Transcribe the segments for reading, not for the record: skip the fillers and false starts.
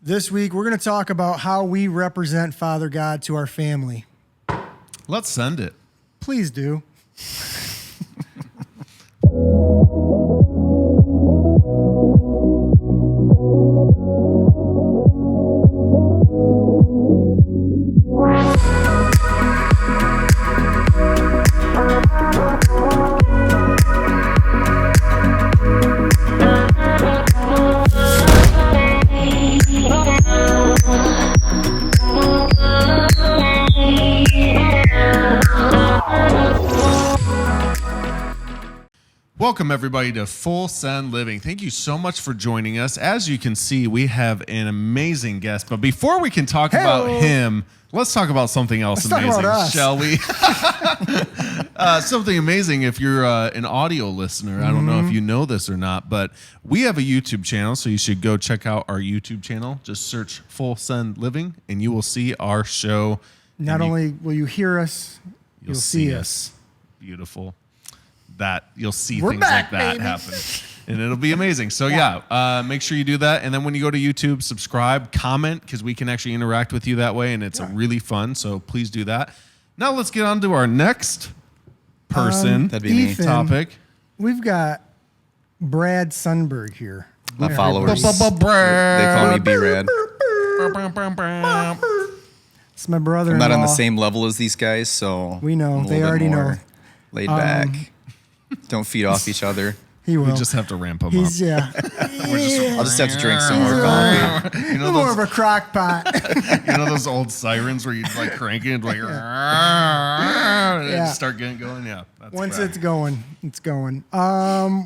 This week, we're going to talk about how we represent Father God to our family. Let's send it. Please do. Welcome, everybody, to Full Send Living. Thank you so much for joining us. As you can see, we have an amazing guest. But before we can talk about him, let's talk about something else amazing, shall we? Something amazing if you're an audio listener. I don't know if you know this or not, but we have a YouTube channel, so you should go check out our YouTube channel. Just search Full Send Living, and you will see our show. Not only will you hear us, you'll see us. Beautiful. That you'll see We're things back, like that baby. happen, and it'll be amazing. So make sure you do that, and then when you go to YouTube, subscribe, comment, because we can actually interact with you that way, and it's really fun. So please do that. Now let's get on to our next person. That'd be Ethan, me. Topic. We've got Brad Sundberg here. My followers. Brad. They call me B-Rad. It's my brother. I'm not on the same level as these guys, so We know. I'm a They little bit already more know. Laid back. Don't feed off each other. He will. We just have to ramp him He's, up. yeah. I'll just have to drink some more coffee. You know More of those, a crock pot. you know those old sirens where you like crank it, like start getting going. Yeah. That's Once Brad. it's going, it's going.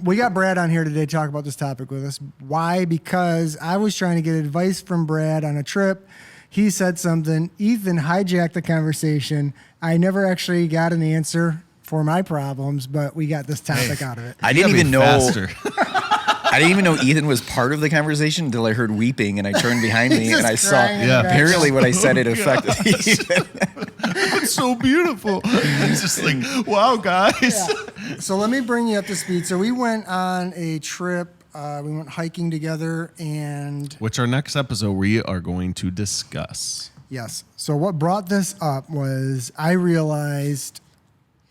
We got Brad on here today to talk about this topic with us. Why? Because I was trying to get advice from Brad on a trip. He said something. Ethan hijacked the conversation. I never actually got an answer for my problems, but we got this topic out of it. I didn't You even know. gotta be I didn't even know Ethan was part of the conversation until I heard weeping, and I turned behind me He's and I just saw. crying in the Apparently, what I said it Oh, affected Ethan. It's so beautiful. It's just like, wow, guys. Yeah. So let me bring you up to speed. So we went on a trip. We went hiking together, and Which our next episode we are going to discuss. yes. So what brought this up was I realized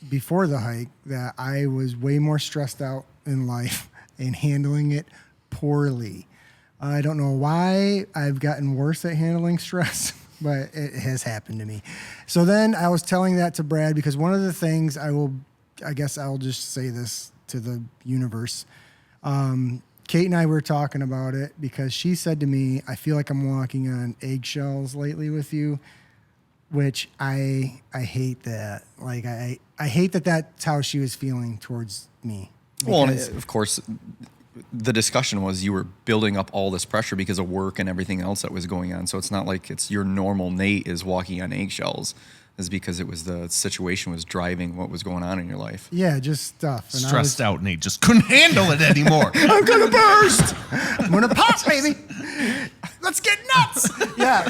before the hike that I was way more stressed out in life and handling it poorly. I don't know why I've gotten worse at handling stress, but it has happened to me. So then I was telling that to Brad because one of the things I guess I'll just say this to the universe. Kate and I were talking about it because she said to me, I feel like I'm walking on eggshells lately with you, which I hate that. Like I hate that that's how she was feeling towards me. Well, and Because- of course, the discussion was you were building up all this pressure because of work and everything else that was going on. So it's not like it's your normal Nate is walking on eggshells. It's because it was the situation was driving what was going on in your life. yeah, just stuff. And Stressed out, Nate just couldn't handle it anymore. I'm gonna burst. I'm gonna pop, baby. Let's get nuts. Yeah.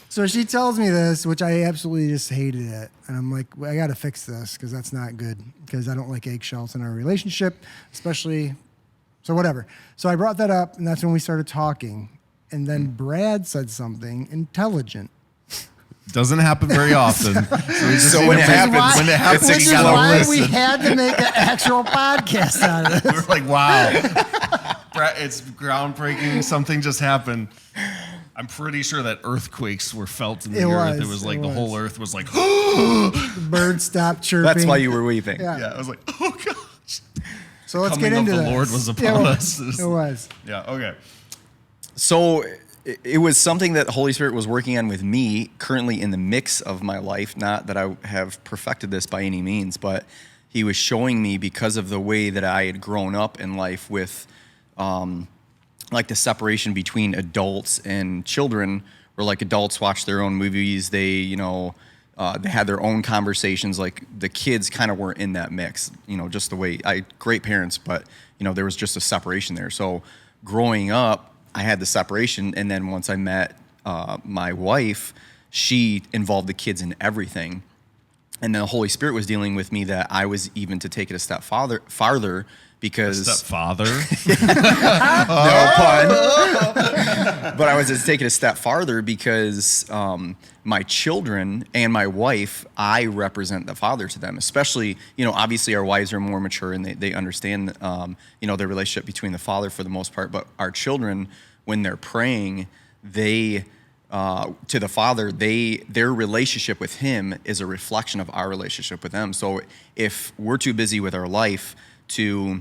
So she tells me this, which I absolutely just hated it, and I'm like, well, I got to fix this because that's not good. Because I don't like eggshells in our relationship, especially. So whatever. So I brought that up, and that's when we started talking. And then Brad said something intelligent. Doesn't happen very often. So when it happens, when it happens, Which you is gotta why listen. we had to make an actual podcast out of it. We're like, wow, it's groundbreaking. Something just happened. I'm pretty sure that earthquakes were felt in the earth. It was like the whole earth was like, The birds stopped chirping. that's why you were weeping. Yeah. yeah. I was like, oh gosh. So let's Coming get into of the this. Lord was upon it us. It was. Yeah. Okay. So it was something that the Holy Spirit was working on with me currently in the mix of my life. Not that I have perfected this by any means, but he was showing me because of the way that I had grown up in life with like the separation between adults and children, where like adults watch their own movies. They had their own conversations. Like the kids kind of weren't in that mix, just the way great parents, but there was just a separation there. So growing up, I had the separation, and then once I met my wife, she involved the kids in everything. And then the Holy Spirit was dealing with me that I was even to take it a step farther because... Stepfather? No pun. but I was just taking a step farther because my children and my wife, I represent the father to them, especially, obviously our wives are more mature and they understand, the relationship between the father for the most part. But our children, when they're praying, they, to the father, their relationship with him is a reflection of our relationship with them. So if we're too busy with our life to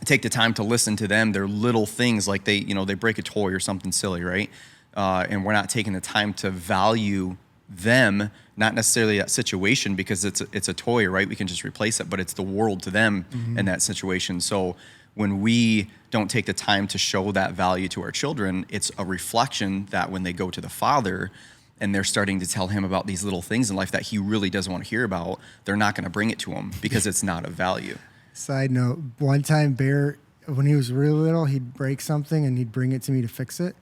take the time to listen to them, their little things like they break a toy or something silly, right? And we're not taking the time to value them, not necessarily that situation because it's a toy, right? We can just replace it, but it's the world to them in that situation. So when we don't take the time to show that value to our children, it's a reflection that when they go to the father and they're starting to tell him about these little things in life that he really doesn't want to hear about, they're not going to bring it to him because it's not of value. Side note, one time Bear, when he was really little, he'd break something and he'd bring it to me to fix it.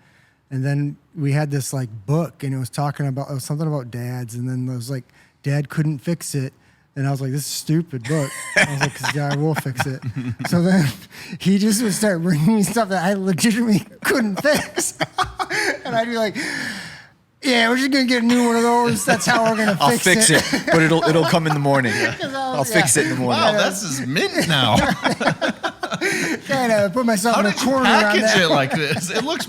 And then we had this like book and it was something about dads. And then it was like, Dad couldn't fix it. And I was like, this is a stupid book. I was like, 'cause yeah, I will fix it. So then he just would start bringing me stuff that I legitimately couldn't fix. And I'd be like, yeah, we're just going to get a new one of those. That's how we're going to fix it. I'll fix it, but it'll come in the morning. I'll fix it in the morning. Wow, this is mint now. Kind of put myself How in a did you corner on package that. it like this? It looks.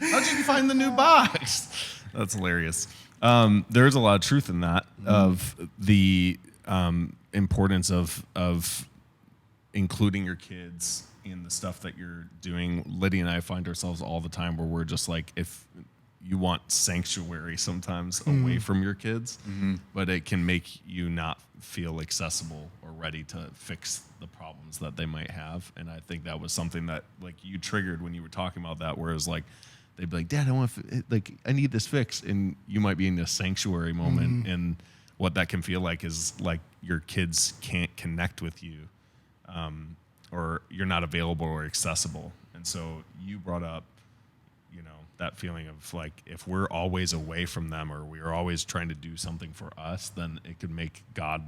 How'd you find the new box? That's hilarious. There's a lot of truth in that of the importance of including your kids in the stuff that you're doing. Lydia and I find ourselves all the time where we're just like, if you want sanctuary sometimes away from your kids, but it can make you not feel accessible or ready to fix the problems that they might have. And I think that was something that like you triggered when you were talking about that, whereas like they'd be like, Dad, I need this fixed. And you might be in a sanctuary moment. And what that can feel like is like your kids can't connect with you, or you're not available or accessible. And so you brought up, that feeling of like, if we're always away from them or we're always trying to do something for us, then it could make God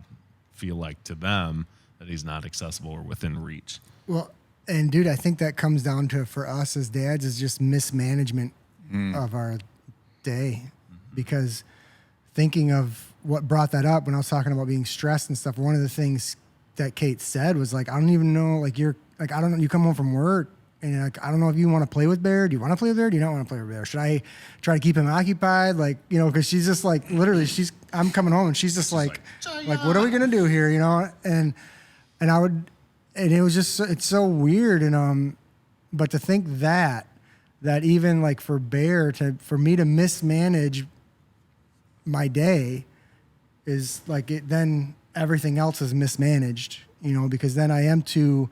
feel like to them that he's not accessible or within reach. Well, and dude, I think that comes down to, for us as dads, is just mismanagement of our day. Because thinking of what brought that up when I was talking about being stressed and stuff, one of the things that Kate said was like, I don't even know, like I don't know, you come home from work and you're like, I don't know if you want to play with Bear. Do you want to play with Bear? Do you not want to play with Bear? Should I try to keep him occupied? Like, because she's just like, literally, I'm coming home and she's just like, what are we going to do here? And it was just, it's so weird. And, but to think that even like for Bear for me to mismanage my day is like then everything else is mismanaged, because then I am too,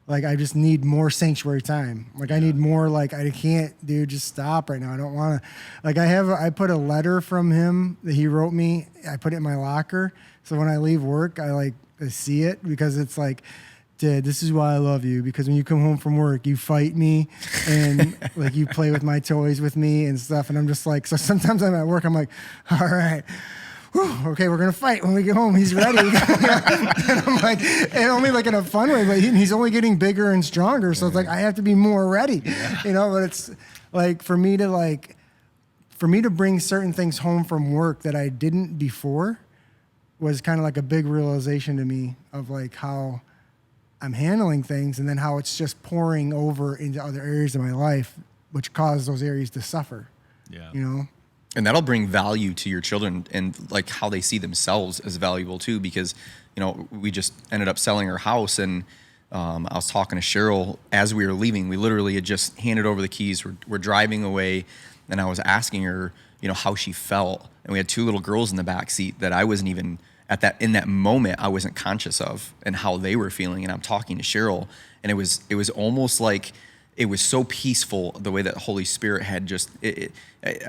like, I just need more sanctuary time. Like, I need more, like, I can't, dude, just stop right now. I don't want to, like, I put a letter from him that he wrote me. I put it in my locker. So when I leave work, I see it because it's like, Dad, this is why I love you. Because when you come home from work, you fight me and like you play with my toys with me and stuff. And I'm just like, so sometimes I'm at work, I'm like, all right. Whew, okay, we're going to fight when we get home. He's ready. And I'm like, and only like in a fun way, but he's only getting bigger and stronger. So it's like, I have to be more ready, but it's like for me to bring certain things home from work that I didn't before was kind of like a big realization to me of like how I'm handling things and then how it's just pouring over into other areas of my life, which cause those areas to suffer. Yeah. And that'll bring value to your children and like how they see themselves as valuable too, because, we just ended up selling our house and I was talking to Cheryl as we were leaving. We literally had just handed over the keys. We're driving away and I was asking her, how she felt. And we had two little girls in the back seat that I wasn't even in that moment, I wasn't conscious of and how they were feeling. And I'm talking to Cheryl and it was almost like, it was so peaceful the way that the Holy Spirit had just, I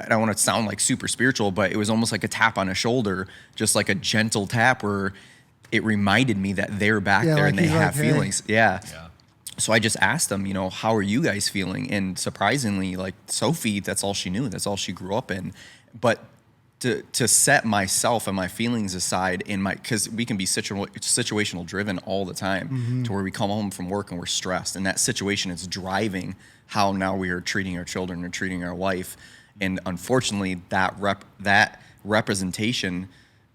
don't want to sound like super spiritual, but it was almost like a tap on a shoulder, just like a gentle tap where it reminded me that they're back there and they have feelings. Hey. Yeah. So I just asked them, how are you guys feeling? And surprisingly, like Sophie, that's all she knew. That's all she grew up in. But to set myself and my feelings aside because we can be situational driven all the time to where we come home from work and we're stressed, and that situation is driving how now we are treating our children or treating our wife. And unfortunately, that representation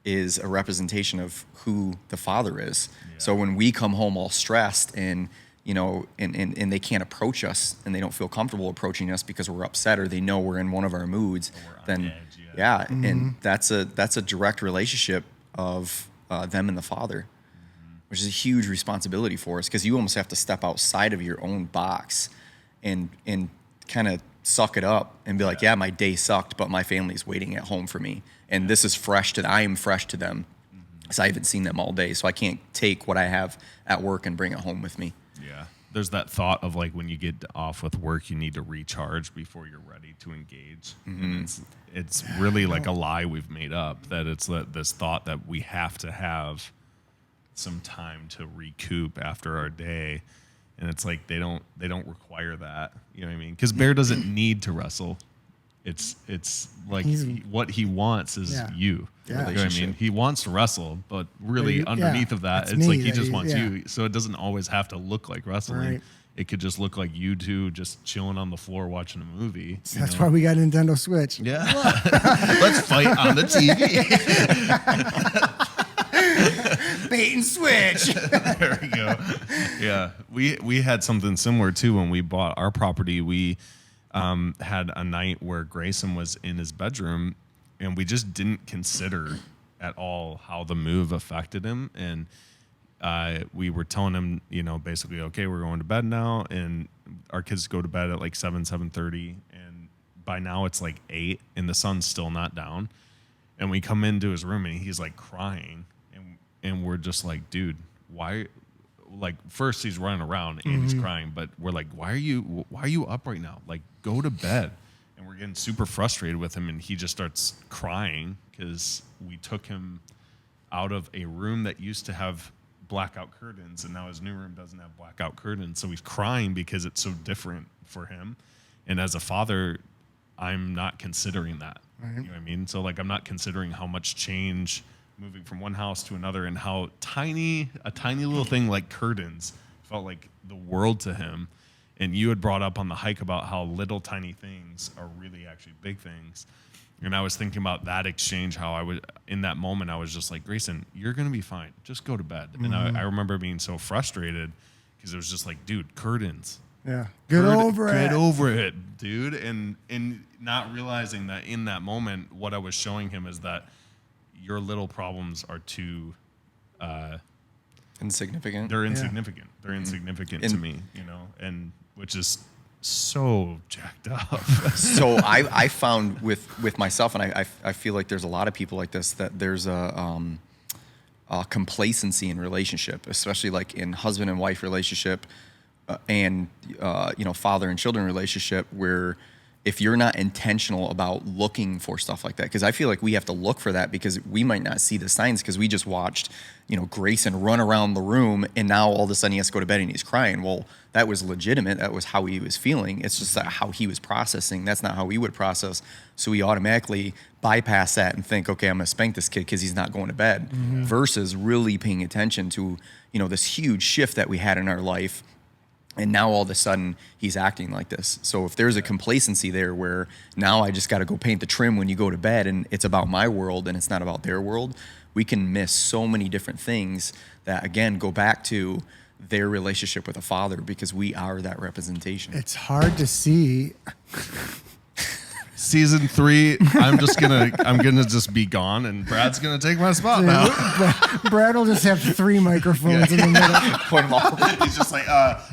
is a representation of who the father is. Yeah. So when we come home all stressed and and they can't approach us and they don't feel comfortable approaching us because we're upset or they know we're in one of our moods, then and that's a direct relationship of them and the father, which is a huge responsibility for us, because you almost have to step outside of your own box and kind of suck it up and be like, yeah, my day sucked, but my family's waiting at home for me, and this is fresh I am fresh to them, because I haven't seen them all day, so I can't take what I have at work and bring it home with me. Yeah. There's that thought of like when you get off with work, you need to recharge before you're ready to engage. And it's really like a lie we've made up, that it's this thought that we have to have some time to recoup after our day. And it's like they don't require that. You know what I mean? Because Bear doesn't need to wrestle. It's like what he wants is you. Yeah. You know what I mean? He wants to wrestle, but really underneath of that, it's like he just wants you. So it doesn't always have to look like wrestling. Right. It could just look like you two just chilling on the floor watching a movie. So that's why we got Nintendo Switch. Yeah. Let's fight on the TV. Bait and switch. There we go. Yeah. We had something similar too when we bought our property. We had a night where Grayson was in his bedroom, and we just didn't consider at all how the move affected him. And we were telling him, basically, okay, we're going to bed now. And our kids go to bed at like 7:30. And by now it's like 8 and the sun's still not down. And we come into his room and he's like crying. And we're just like, dude, why? Like, first he's running around and he's crying, but we're like, why are you up right now? Like, go to bed. And we're getting super frustrated with him, and he just starts crying because we took him out of a room that used to have blackout curtains, and now his new room doesn't have blackout curtains. So he's crying because it's so different for him. And as a father, I'm not considering that. Right. You know what I mean? So like, I'm not considering how much change moving from one house to another, and how a tiny little thing like curtains felt like the world to him. And you had brought up on the hike about how little tiny things are really actually big things. And I was thinking about that exchange, how I would, in that moment, I was just like, Grayson, you're going to be fine. Just go to bed. And I remember being so frustrated because it was just like, dude, curtains. Yeah. Get over it, dude. And not realizing that in that moment, what I was showing him is that your little problems are too insignificant. They're insignificant. They're insignificant to me, and which is so jacked up. So I found with myself, and I feel like there's a lot of people like this, that there's a complacency in relationship, especially like in husband and wife relationship, and father and children relationship, where if you're not intentional about looking for stuff like that, because I feel like we have to look for that, because we might not see the signs, because we just watched, Grayson run around the room, and now all of a sudden he has to go to bed and he's crying. Well, that was legitimate. That was how he was feeling. It's just that how he was processing. That's not how we would process. So we automatically bypass that and think, okay, I'm going to spank this kid because he's not going to bed, versus really paying attention to, this huge shift that we had in our life. And now all of a sudden he's acting like this. So if there's a complacency there where now I just got to go paint the trim when you go to bed, and it's about my world and it's not about their world, we can miss so many different things that, again, go back to their relationship with a father, because we are that representation. It's hard to see. Season 3, I'm gonna just be gone, and Brad's gonna take my spot now. Brad will just have 3 microphones in the middle. Point them all. He's just like,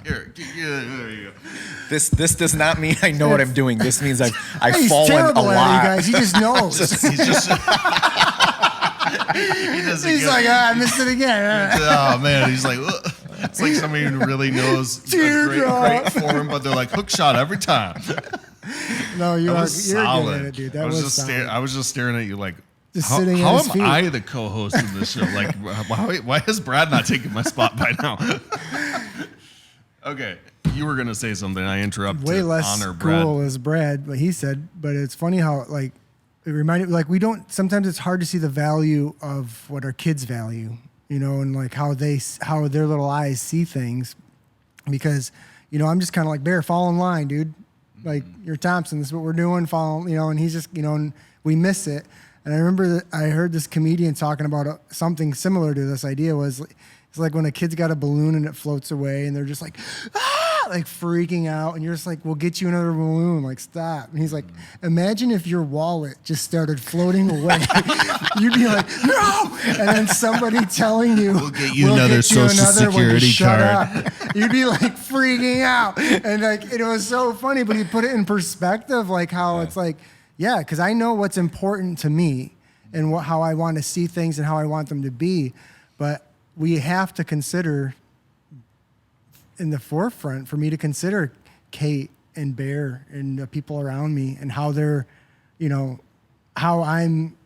here, there you go. This does not mean I know what I'm doing. This means I've He's fallen terrible a at lot. it, you guys. He just knows. He's like, I missed it again. Oh man, he's like, ugh. It's like somebody who really knows great form, but they're like hook shot every time. No, you're good solid. at it, dude. That I was solid. I was just staring at you like, Just how sitting at am his feet. I the co-host of this show? Like, why is Brad not taking my spot by now? Okay, you were gonna say something. I interrupted. Way less Honor Brad. cool as Brad, but he said. But it's funny how like it reminded like sometimes it's hard to see the value of what our kids value, and like how their little eyes see things, because I'm just kind of like, Bear, fall in line, dude. Like, you're Thompson, this is what we're doing, follow, and he's just, and we miss it. And I remember that I heard this comedian talking about something similar to this idea. It's like when a kid's got a balloon and it floats away and they're just like, like freaking out, and you're just like, we'll get you another balloon, like, stop. And he's like, imagine if your wallet just started floating away. You'd be like, no, and then somebody telling you, we'll get you another Social Security card. You'd be like freaking out. And like, it was so funny, but he put it in perspective, like how it's like, yeah, because I know what's important to me and how I want to see things and how I want them to be, but we have to consider in the forefront for me to consider Kate and Bear and the people around me and how they're, how I'm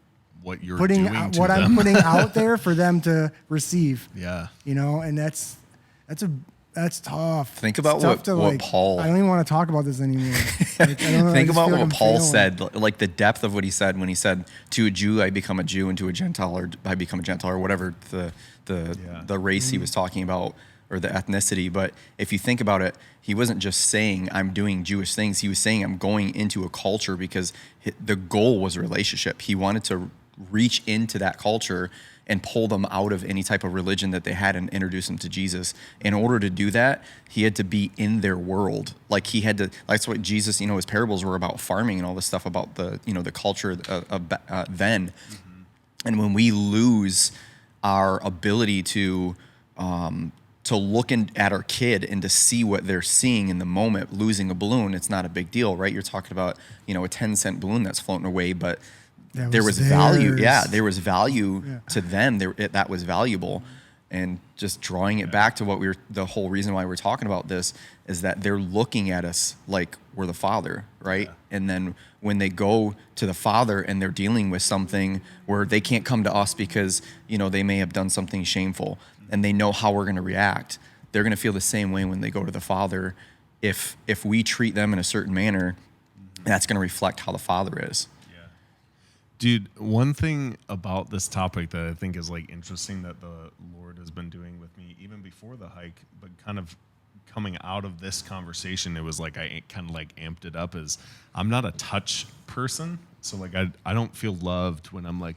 what you're putting doing to what them. I'm putting out there for them to receive. Yeah. And that's tough. Think about It's tough to, what like, Paul. I don't even want to talk about this anymore. Like, Think about what Paul said, like the depth of what he said when he said, "To a Jew I become a Jew, and to a Gentile or I become a Gentile," or whatever the race he was talking about, or the ethnicity. But if you think about it, he wasn't just saying I'm doing Jewish things. He was saying I'm going into a culture because the goal was relationship. He wanted to reach into that culture and pull them out of any type of religion that they had and introduce them to Jesus. In order to do that, he had to be in their world. Like he had to, that's what Jesus, his parables were about farming and all this stuff about the, the culture of then. Mm-hmm. And when we lose our ability to look at our kid and to see what they're seeing in the moment, losing a balloon, it's not a big deal, right? You're talking about, a 10-cent balloon that's floating away, but there was value. Yeah, there was value to them. That was valuable. And just drawing it back to the whole reason why we're talking about this is that they're looking at us like we're the Father, right? Yeah. And then when they go to the Father and they're dealing with something where they can't come to us because, they may have done something shameful and they know how we're going to react, they're going to feel the same way when they go to the Father. If we treat them in a certain manner, that's going to reflect how the Father is. Dude, one thing about this topic that I think is like interesting that the Lord has been doing with me even before the hike, but kind of coming out of this conversation, it was like I kind of like amped it up, is I'm not a touch person. So like I don't feel loved when I'm like,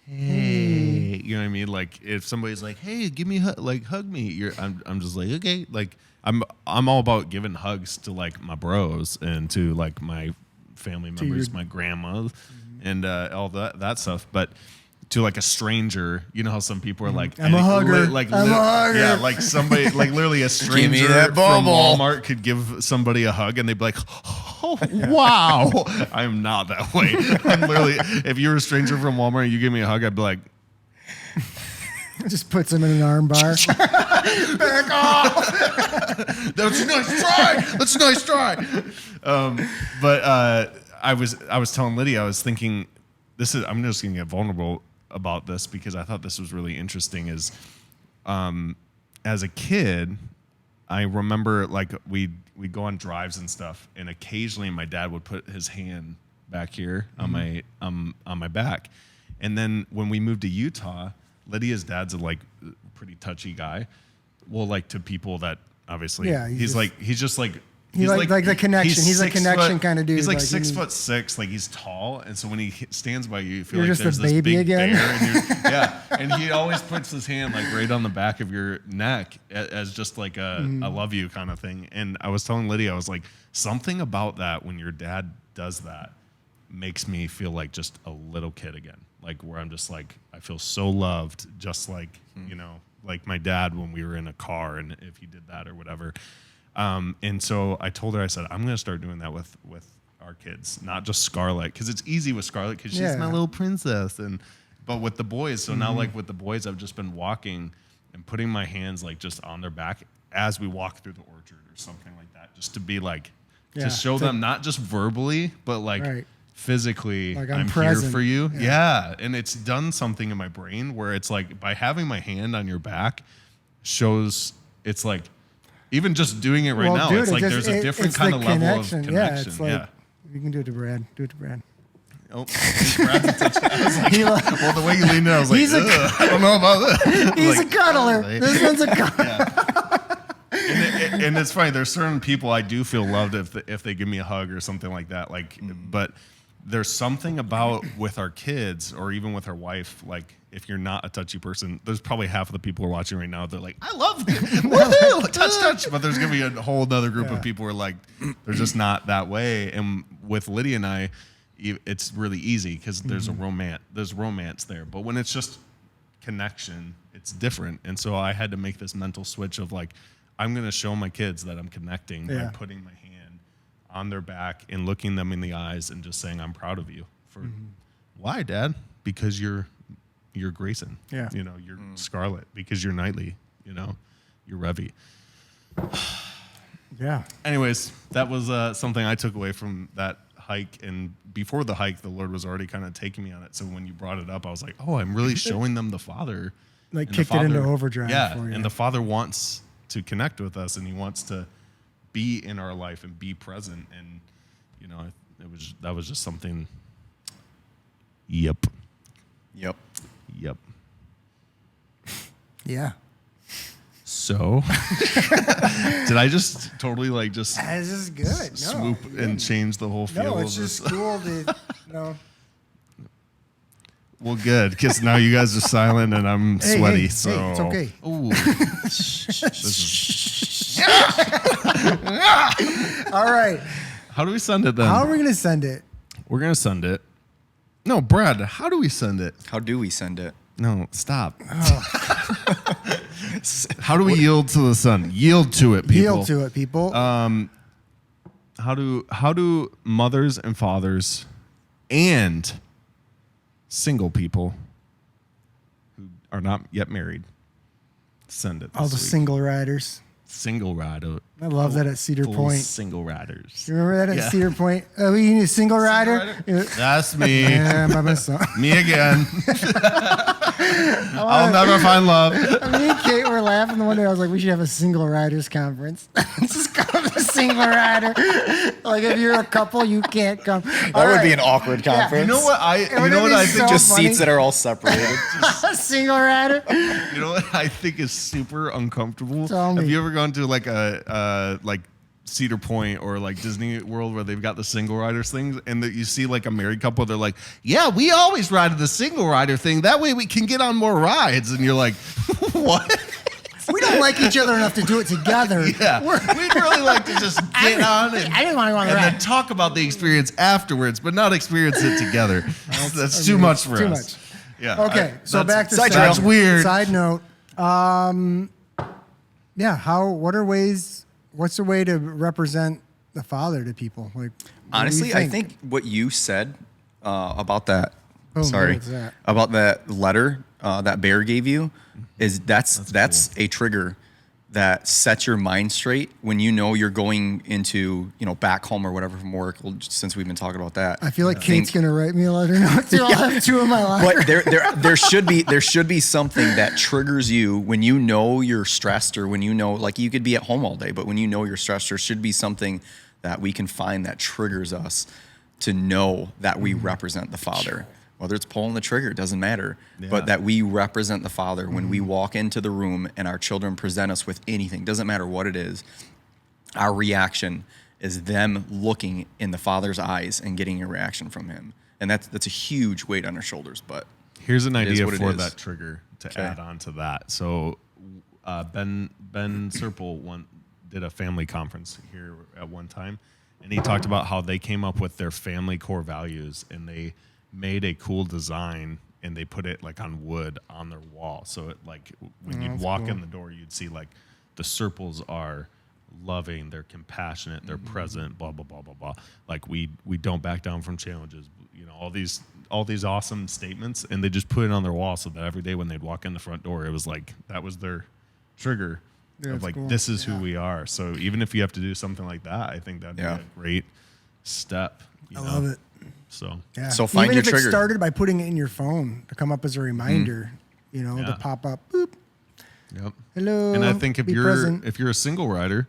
hey, you know what I mean? Like if somebody's like, hey, give me hug me, I'm just like, okay, like I'm all about giving hugs to like my bros and to like my family members, my grandma. And all that stuff, but to like a stranger, you know how some people are like, I'm a hugger. I'm a hugger. Yeah, like somebody, like literally a stranger from Walmart could give somebody a hug, and they'd be like, oh wow, I'm not that way. I'm literally, if you're a stranger from Walmart and you give me a hug, I'd be like, just puts him in an arm bar. Back off. That's a nice try. That's a nice try. But I was telling Lydia, I was thinking, I'm just going to get vulnerable about this because I thought this was really interesting. Is as a kid, I remember like we'd go on drives and stuff, and occasionally my dad would put his hand back here on my back, and then when we moved to Utah, Lydia's dad's a like pretty touchy guy. Well, like to people that obviously he's just like. He's like the connection. He's a connection kind of dude. He's like 6'6", like he's tall, and so when he stands by you feel you're like just there's a this baby big again. bear, and he always puts his hand like right on the back of your neck as just like a I love you kind of thing. And I was telling Lydia, I was like, something about that when your dad does that makes me feel like just a little kid again, like where I'm just like I feel so loved, just like like my dad when we were in a car and if he did that or whatever. And so I told her, I said, I'm going to start doing that with our kids, not just Scarlett, because it's easy with Scarlett because she's my little princess. But with the boys, so now like with the boys, I've just been walking and putting my hands like just on their back as we walk through the orchard or something like that, just to be like, to show them not just verbally, but like physically, like I'm here for you. Yeah. And it's done something in my brain where it's like by having my hand on your back shows it's like, even just doing it now, dude, it's like there's a different kind of level of connection. Yeah, it's like, you can do it to Brad. Do it to Brad. oh, Brad's a touchdown. I was like, He lo- well, the way you leaned in, I was like, He's a- I don't know about this. He's Like, a cuddler. okay. This one's a cuddler. And it's funny. There's certain people I do feel loved if they give me a hug or something like that. Like, but there's something about with our kids or even with our wife. Like, if you're not a touchy person, there's probably half of the people who are watching right now. They're like, I love it. Woohoo! Touch. But there's gonna be a whole other group of people who are like, they're just not that way. And with Lydia and I, it's really easy because there's a romance. There's romance there. But when it's just connection, it's different. And so I had to make this mental switch of like, I'm going to show my kids that I'm connecting by putting my hand on their back and looking them in the eyes and just saying, I'm proud of you. For why, Dad? Because you're Grayson. Yeah. You know, you're Scarlett. Because you're Knightley. You know, you're Revy. Yeah. Anyways, that was something I took away from that hike. And before the hike, the Lord was already kind of taking me on it. So when you brought it up, I was like, oh, I'm really showing them the Father. Like And kicked the it into Father- overdrive Yeah, for you. and the Father wants to connect with us, and He wants to be in our life and be present. And you know, that was just something. Yep. Yep. Yeah. So, did I just totally like just This is good. No. swoop and change the whole feel No, of it's this? just cool to, Well, good, because now you guys are silent and I'm Hey, sweaty. hey, So hey, it's okay. Ooh. All right. How do we send it then? How are we going to send it? We're gonna send it. No, Brad. How do we send it? How do we send it? No, stop. How do we yield to the Son? Yield to it, people. Yield to it, people. How do mothers and fathers and single people who are not yet married send it? All the this week? single riders. Single rider. I love that at Cedar Full Point. Single riders. You remember that at Yeah. Cedar Point? Oh, you need a single rider? That's me. Yeah, by myself. Me again. I'll never find love. Me and Kate were laughing the one day. I was like, we should have a single riders conference. Just come to single rider. Like if you're a couple, you can't come. That would be an awkward conference. You know what I Wouldn't it be think so Just funny? seats that are all separated. Single rider. you know what I think is super uncomfortable? Tell Have me. you ever gone to like a like Cedar Point or like Disney World where they've got the single riders things and that you see like a married couple, they're like, yeah, we always ride the single rider thing. That way we can get on more rides. And you're like, what? We don't like each other enough to do it together. Yeah. We'd really like to just get on and, I didn't want to go on the and then ride. talk about the experience afterwards, but not experience it together. That's too much for Too us. much. Yeah. Okay, so back to side That's trail. weird. Side note. Yeah, what's the way to represent the Father to people? Like, what do you Honestly, I think what you said about that, Oh, sorry, what's that? about that letter that Bear gave you, is that's a trigger that sets your mind straight when you know you're going into back home or whatever from work. Well, since we've been talking about that, I feel like Kate's gonna write me a letter note too. I'll have two in my life. But there should be something that triggers you when you know you're stressed, or when you know, like, you could be at home all day, but when you know you're stressed, there should be something that we can find that triggers us to know that we represent the Father. Whether it's pulling the trigger, it doesn't matter. Yeah. But that we represent the Father when we walk into the room and our children present us with anything, doesn't matter what it is. Our reaction is them looking in the Father's eyes and getting a reaction from Him. And that's a huge weight on our shoulders. But Here's an It is idea what it for is. that trigger to add on to that. So Ben Serpel did a family conference here at one time, and he talked about how they came up with their family core values, and they made a cool design and they put it like on wood on their wall. So it like when you'd walk in the door, you'd see like the Serpels are loving, they're compassionate, they're present, blah blah blah blah blah. Like we don't back down from challenges, all these awesome statements, and they just put it on their wall so that every day when they'd walk in the front door, it was like that was their trigger of that's like cool. this is who we are. So even if you have to do something like that, I think that'd be a great step. I love it. So Yeah. So find Even your if it trigger. started by putting it in your phone to come up as a reminder, to Yeah. pop up. Boop. yep. Hello. And I think be present. if you're a single rider,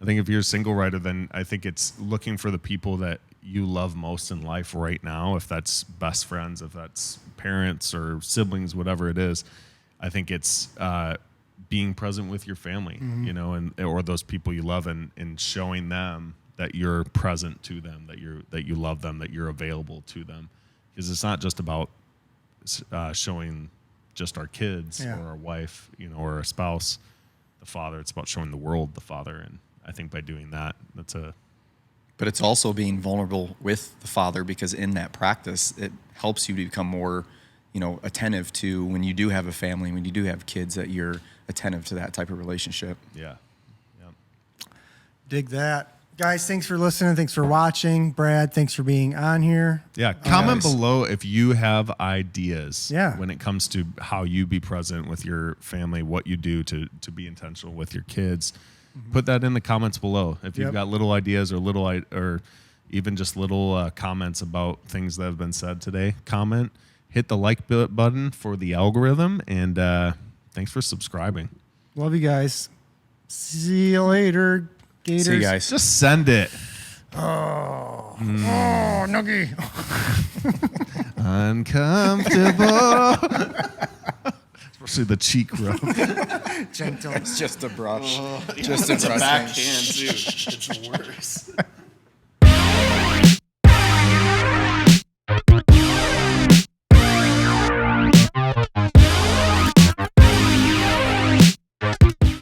then I think it's looking for the people that you love most in life right now, if that's best friends, if that's parents or siblings, whatever it is, I think it's being present with your family, you know, and or those people you love, and showing them that you're present to them, that you love them, that you're available to them, because it's not just about showing just our kids or our wife, you know, or our spouse the Father. It's about showing the world the Father, and I think by doing that, But it's also being vulnerable with the Father, because in that practice, it helps you to become more, you know, attentive to when you do have a family, when you do have kids, that you're attentive to that type of relationship. Yeah. Dig that. Guys, thanks for listening. Thanks for watching. Brad, thanks for being on here. Yeah. Comment below if you have ideas when it comes to how you be present with your family, what you do to be intentional with your kids. Put that in the comments below. If you've got little ideas or even just little comments about things that have been said today, comment. Hit the like button for the algorithm, and thanks for subscribing. Love you guys. See you later, Gators. See you guys. Just send it. Oh, Noogie. Uncomfortable. Especially the cheek rub. Gentle. It's just a brush. Just a brush. backhand, too. It's worse.